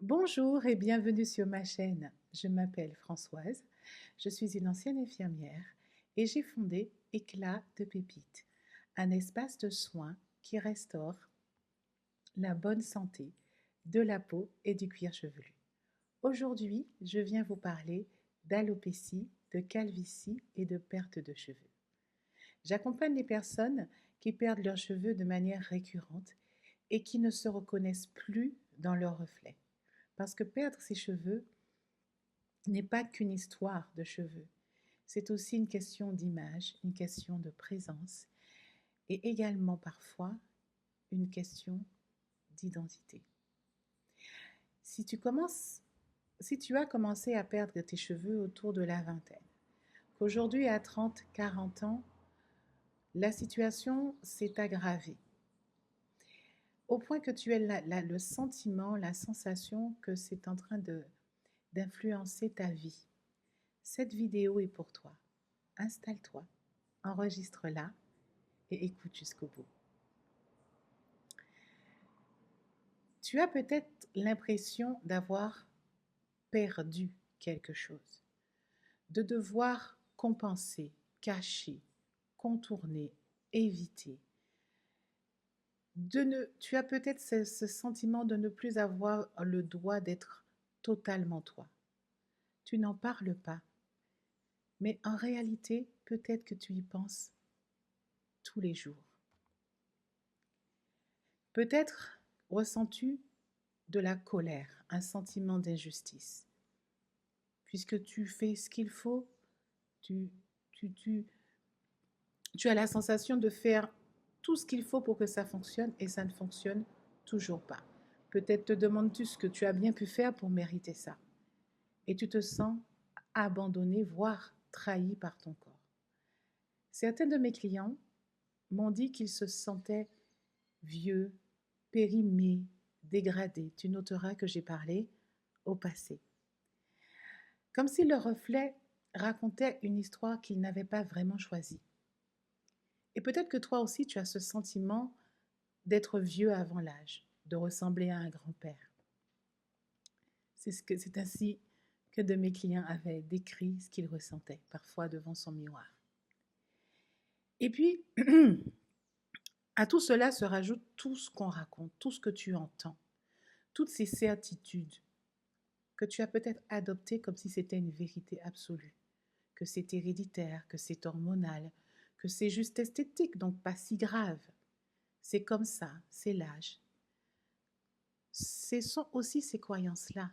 Bonjour et bienvenue sur ma chaîne. Je m'appelle Françoise, je suis une ancienne infirmière et j'ai fondé Éclat de Pépites, un espace de soins qui restaure la bonne santé de la peau et du cuir chevelu. Aujourd'hui, je viens vous parler d'alopécie, de calvitie et de perte de cheveux. J'accompagne les personnes qui perdent leurs cheveux de manière récurrente et qui ne se reconnaissent plus dans leur reflet. Parce que perdre ses cheveux n'est pas qu'une histoire de cheveux. C'est aussi une question d'image, une question de présence et également parfois une question d'identité. Si tu as commencé à perdre tes cheveux autour de la vingtaine, qu'aujourd'hui à 30, 40 ans, la situation s'est aggravée, au point que tu as le sentiment, la sensation que c'est en train d'influencer ta vie. Cette vidéo est pour toi. Installe-toi, enregistre-la et écoute jusqu'au bout. Tu as peut-être l'impression d'avoir perdu quelque chose, de devoir compenser, cacher, contourner, éviter. Tu as peut-être ce sentiment de ne plus avoir le droit d'être totalement toi. Tu n'en parles pas, mais en réalité, peut-être que tu y penses tous les jours. Peut-être ressens-tu de la colère, un sentiment d'injustice. Puisque tu fais ce qu'il faut, tu, tu, tu, tu as la sensation de faire tout ce qu'il faut pour que ça fonctionne et ça ne fonctionne toujours pas. Peut-être te demandes-tu ce que tu as bien pu faire pour mériter ça. Et tu te sens abandonné, voire trahi par ton corps. Certains de mes clients m'ont dit qu'ils se sentaient vieux, périmés, dégradés. Tu noteras que j'ai parlé au passé. Comme si le reflet racontait une histoire qu'ils n'avaient pas vraiment choisie. Et peut-être que toi aussi, tu as ce sentiment d'être vieux avant l'âge, de ressembler à un grand-père. C'est ainsi que de mes clients avaient décrit ce qu'ils ressentaient, parfois devant son miroir. Et puis, à tout cela se rajoute tout ce qu'on raconte, tout ce que tu entends, toutes ces certitudes que tu as peut-être adoptées comme si c'était une vérité absolue, que c'est héréditaire, que c'est hormonal, que c'est juste esthétique, donc pas si grave. C'est comme ça, c'est l'âge. Ce sont aussi ces croyances-là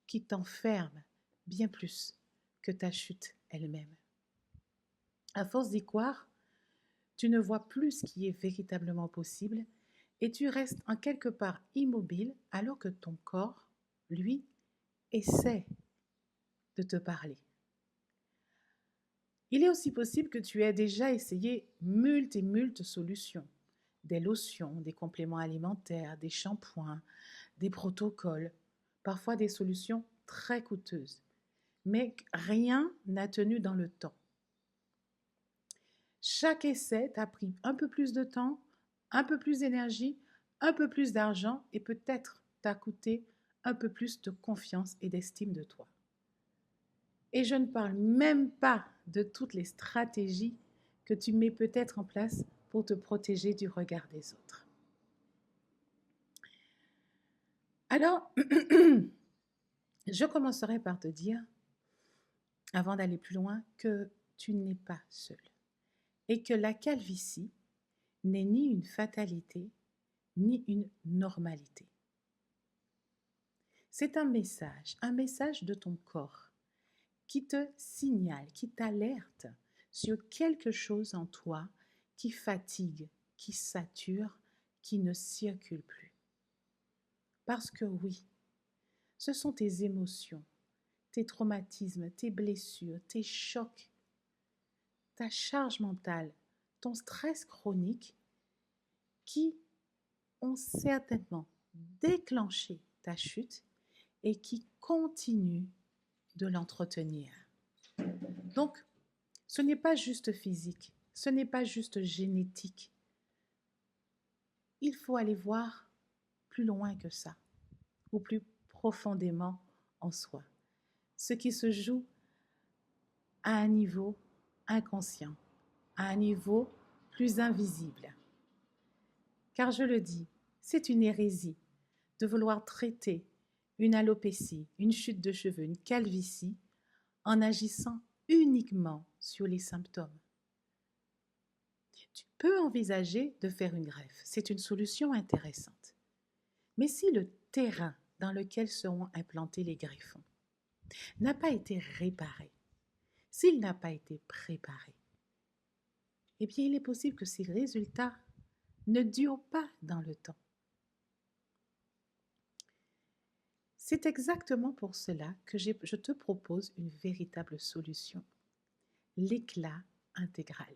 qui t'enferment bien plus que ta chute elle-même. À force d'y croire, tu ne vois plus ce qui est véritablement possible et tu restes en quelque part immobile alors que ton corps, lui, essaie de te parler. Il est aussi possible que tu aies déjà essayé multes et multes solutions, des lotions, des compléments alimentaires, des shampoings, des protocoles, parfois des solutions très coûteuses, mais rien n'a tenu dans le temps. Chaque essai t'a pris un peu plus de temps, un peu plus d'énergie, un peu plus d'argent et peut-être t'a coûté un peu plus de confiance et d'estime de toi. Et je ne parle même pas de toutes les stratégies que tu mets peut-être en place pour te protéger du regard des autres. Alors, je commencerai par te dire, avant d'aller plus loin, que tu n'es pas seul et que la calvitie n'est ni une fatalité, ni une normalité. C'est un message de ton corps qui te signale, qui t'alerte sur quelque chose en toi qui fatigue, qui sature, qui ne circule plus. Parce que oui, ce sont tes émotions, tes traumatismes, tes blessures, tes chocs, ta charge mentale, ton stress chronique qui ont certainement déclenché ta chute et qui continuent de l'entretenir. Donc, ce n'est pas juste physique, ce n'est pas juste génétique. Il faut aller voir plus loin que ça, ou plus profondément en soi, ce qui se joue à un niveau inconscient, à un niveau plus invisible. Car je le dis, c'est une hérésie de vouloir traiter une alopécie, une chute de cheveux, une calvitie, en agissant uniquement sur les symptômes. Tu peux envisager de faire une greffe, c'est une solution intéressante. Mais si le terrain dans lequel seront implantés les greffons n'a pas été réparé, s'il n'a pas été préparé, eh bien il est possible que ces résultats ne durent pas dans le temps. C'est exactement pour cela que je te propose une véritable solution, l'éclat intégral.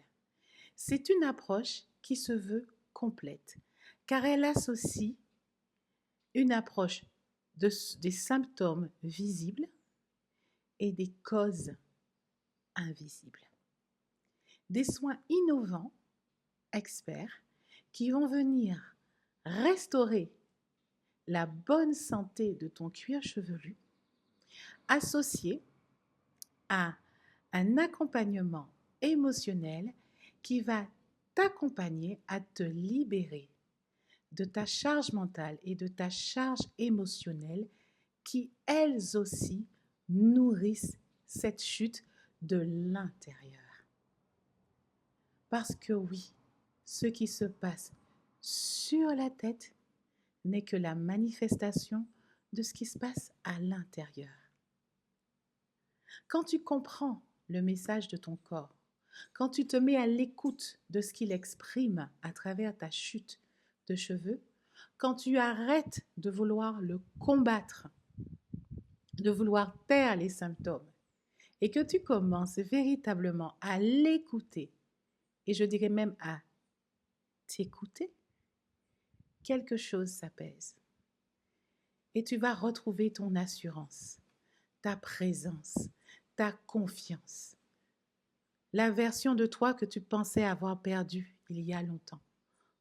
C'est une approche qui se veut complète, car elle associe une approche des symptômes visibles et des causes invisibles. Des soins innovants, experts, qui vont venir restaurer la bonne santé de ton cuir chevelu, associé à un accompagnement émotionnel qui va t'accompagner à te libérer de ta charge mentale et de ta charge émotionnelle qui, elles aussi, nourrissent cette chute de l'intérieur. Parce que oui, ce qui se passe sur la tête n'est que la manifestation de ce qui se passe à l'intérieur. Quand tu comprends le message de ton corps, quand tu te mets à l'écoute de ce qu'il exprime à travers ta chute de cheveux, quand tu arrêtes de vouloir le combattre, de vouloir taire les symptômes, et que tu commences véritablement à l'écouter, et je dirais même à t'écouter, quelque chose s'apaise. Et tu vas retrouver ton assurance, ta présence, ta confiance. La version de toi que tu pensais avoir perdue il y a longtemps,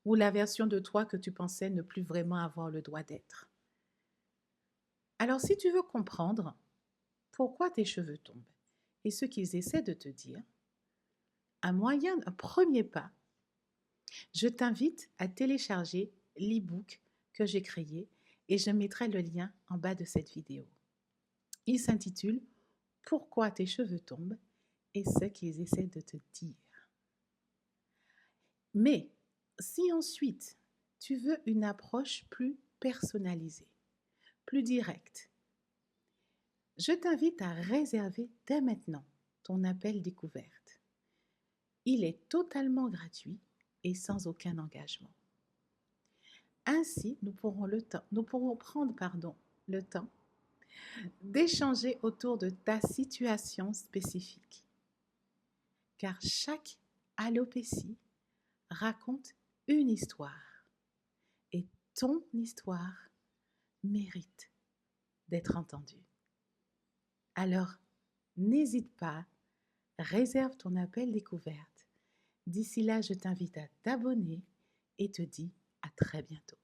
ou la version de toi que tu pensais ne plus vraiment avoir le droit d'être. Alors si tu veux comprendre pourquoi tes cheveux tombent et ce qu'ils essaient de te dire, un premier pas, je t'invite à télécharger l'e-book que j'ai créé et je mettrai le lien en bas de cette vidéo. Il s'intitule « Pourquoi tes cheveux tombent et ce qu'ils essaient de te dire ». Mais si ensuite tu veux une approche plus personnalisée, plus directe, je t'invite à réserver dès maintenant ton appel découverte. Il est totalement gratuit et sans aucun engagement. Ainsi, nous pourrons prendre le temps d'échanger autour de ta situation spécifique. Car chaque alopécie raconte une histoire et ton histoire mérite d'être entendue. Alors, n'hésite pas, réserve ton appel découverte. D'ici là, je t'invite à t'abonner et te dis à très bientôt.